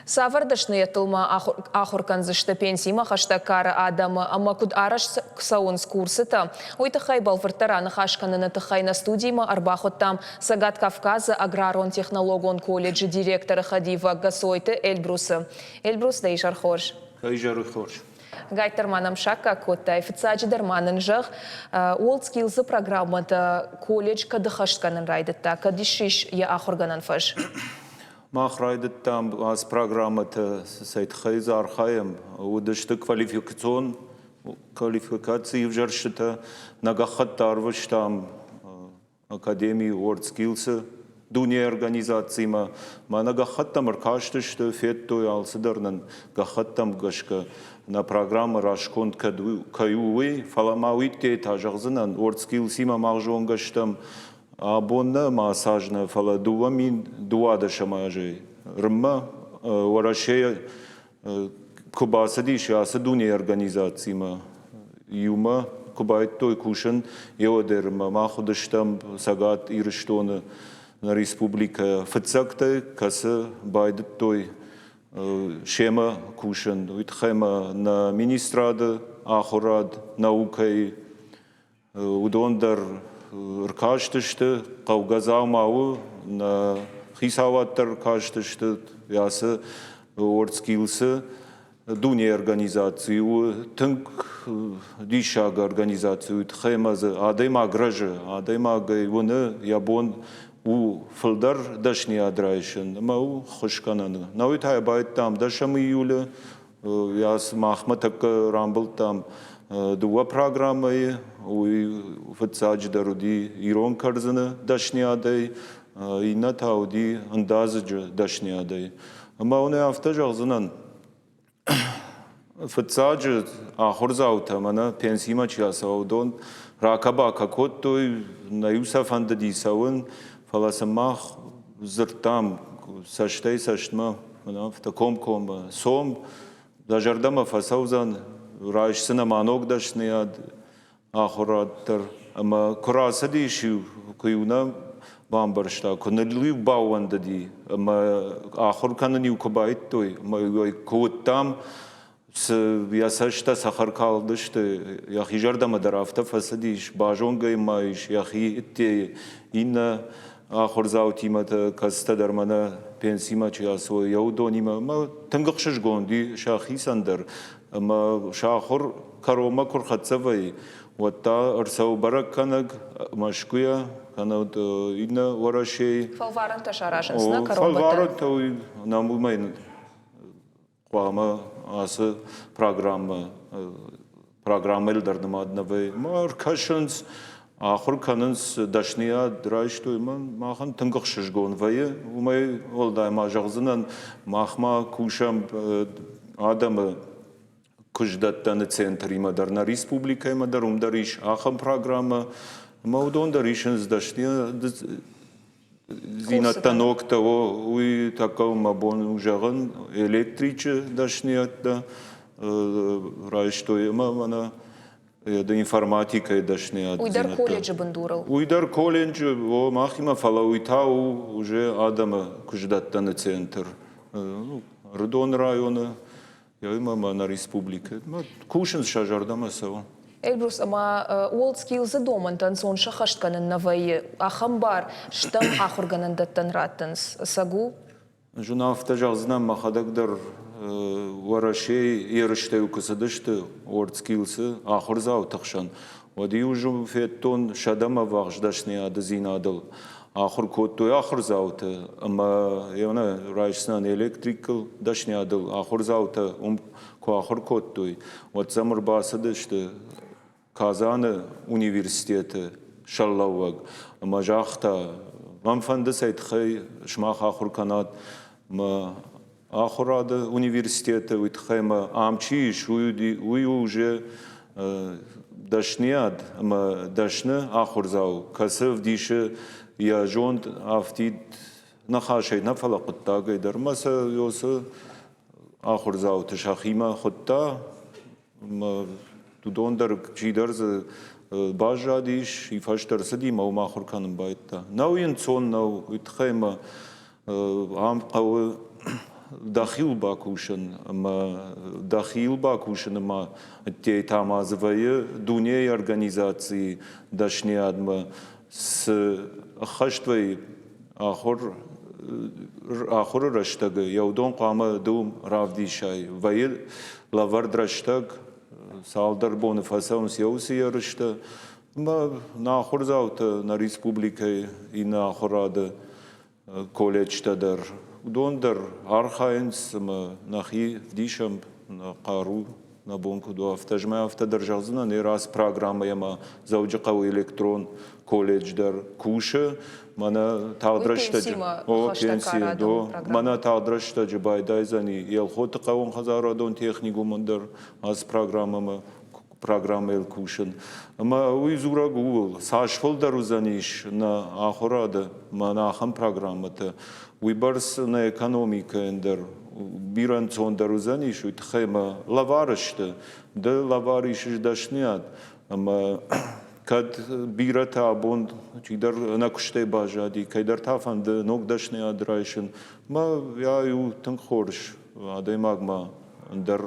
Савардашны тылма ахурканзышты пенсима хаштакара адама амакуд араш ксаунс курсыта. Уйтахай балвартараны хашканына тахай на студийма арбахоттам Сагат Кавказа аграрон технологон колледжи директора Хадива Гасойты Эльбруса. Эльбрус да ишар хорш. Ишар хорш. Гайтерманам шакка коттай фицаджи дарманын жах WorldSkills программата колледж кадахашканын райдытта кадишиш я ахурганан фаш. Мах райдыттам аз программата сайтхайз архаем удышты квалификации вжаршыта нагахат тарвыштам академии WorldSkills дуния организацияма манагахаттам аркаштышты феттой алсыдарнан гахаттам гашка на программа рашкон каюи фаламауитте тажагзынан WorldSkillsима мағжонгаштам абонна массажна фала дуамин дуада шамажи рма варашея кубасадиш яса дуния организацияма юма кубайтой кушан еодерма махудыштам сагат ирштона на республика фцакта каса байдыт той шема кушан уйтхема на министрада ахурад наукай удондар ркаштышты қауғазаумауы на хисаваттар каштышты ясы WorldSkills дуния организацию тынк дишага организацию тхемазы адайма гражы адайма гайвуны ябон у фылдар дашни адрайшын мау хошкананы науитай байттам дашам июля яс махматак рамбыл там дуа программы уй фцач даруди ирон карзаны дашни адай ина тауди андазыжы дашни адай мауны автожагзынан фцач ахурзаута мана пенсима чиясаудон ракаба какоттой наюса фандадисауын фаласамах зыртам саштай саштма в таком кома сом дажардама фасаузан райшсына манок дашнияд ахураттар ама курасадишу куюна бамбаршта кунали бауандади ама ахур канани кубайттой ама куттам с ясашта сахаркалдышты яхи жардама дарафта фасадиш бажонгай майш яхи итте инна ахурзаутимата каста дармана пенсима чиясо яудонима ма тынгықшыш гонди шахи сандар ама шахур карома курхатсавай ватта арсау барак канаг машкуя канад инна варашей Фалваран ташаражынсына каромбата. Фалваран той намумайн қуама асы программа элдардым аднавай мар кашынс ахур канынс дашния драйштой махан тынгықшыш гонвайы умай олдай мажағзынан махма кушам адамы куждаттаны центрима дарна республика мадар умдариш ахам программа маудондаришынс дашния зинаттанокта уй такау мабон ужағын электричі дашниятта райштой мана да информатика дашният Уйдар колледжі бындурал. Уйдар колледжі о махима фала уйтау уже адама куждаттаны центр Рудон районы яйма на республика кушын шажардама сау Эльбрус, ама WorldSkills домантан сон шахаштканын навайы ахамбар штам ахурганын даттан раттынс сагу? Жуна автожағзынан махадагдар варашей еріштэй укысыдышты WorldSkills ахурзау тақшан. Води уже феттон шадама вағждашны ады зинадыл. Ахур коттой ахурзауты, ама яна райшынан электрикл дашны адыл. Ахурзауты ахур коттой. Вот замыр басыдышты Казаны университеты шаллауаг мажахта мамфанды сайтхай шмах ахур канат ма ахурады университеты уйтхайма амчиш уй уже дашниад ма дашны ахурзау касыв диши я жонт афтид нахашай нафала куттагай дармаса yosu ахурзау тшахима хутта Дондар чидарз бажадиш и фаштар сади мау махурканын байта. Нау ин цон нау итхайма ам қавы дахил бакушен, дахил бакушен, те там азвае дуней организации дашниадма с хаштвей ахор раштаг, яудон қама дум равдишай, ваил лавард раштаг, салдар Бонифасаунс яуси ярышта, на ахорзаута на республикой и на ахорада колледж тадар. Дондар архаенс нахи дишам на қару на бонку до автожма автодержавзна не раз программа яма заужақау электрон колледж дар куша мана талдрашта о пенсия до мана талдрашта жабайдайзани елхот қауын хазарадон техникум дар аз программа ел кушен ама уизура гул сашфол дарузаниш на ахорада мана хам программата уибарс на экономика эндер биран цондарузаниш уитхема лаварышты да лавариш дашният ама кад бирата абон чидар накуште бажади кайдар тафан да ног дашният райшен ма я ю тынхорш адаймагма дар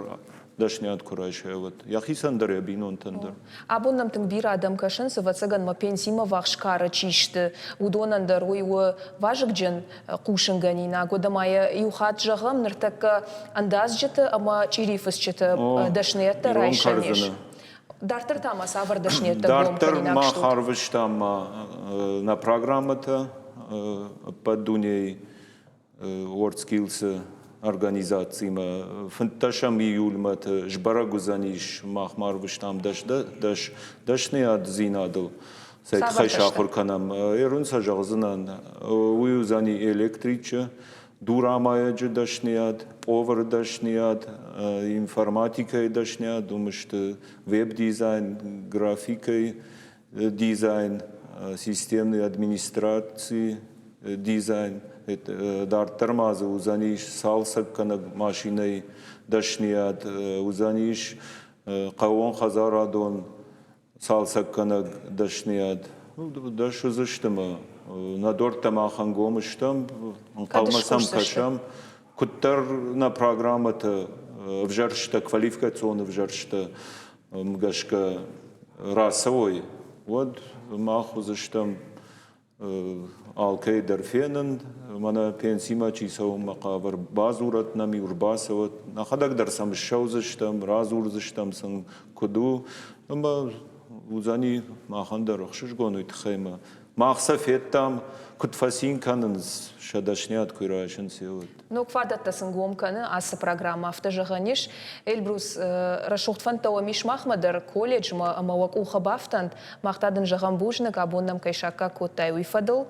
дашният курайшеват яхисандар бинон тандер абон нам тын бир адам кашын сывацаган ма пенсима вахшкара чишты удонандар уйу важыгджен кушынганина годамая юхат жагам ныртак андазжыты ама чирифысчыты дашниятта райшанеш дартыр тама савар дашниятта дартыр ма харвыштама на программата под дуней WorldSkills организациями фанташам июльмат жбарагузаниш махмарвыштам дашният зинадыл сайт хайшахурканам эрунса жагзынан уюзани электриче дурамая дашният овер дашният информатика дашният думышт веб-дизайн графика дизайн системной администрации дизайн дар тормоза узаниш салсак канаг машиной дашният узаниш қауон хазарадон салсак канаг дашният дашу заштыма на дортам ахангомыштам қалмасам кашам куттар на программата вжаршта квалификационный вжаршта мгашка расовой вот маху заштам алкейдер фенен мана пенсима чисау мақавар базурат нами урбасават нахадак дарсам шаузыштам разурзыштам сан куду ама узани махандар хшиш гонуит хема махса феттам кутфасин канынс шадашнят курашын севат ну квадатта сынгомканы асы программа автожаганиш эльбрус рашухтфан тауамиш махмадар колледж ма амавак ухабафтанд махтадын жаган бужнак абоннам кайшака котай уйфадыл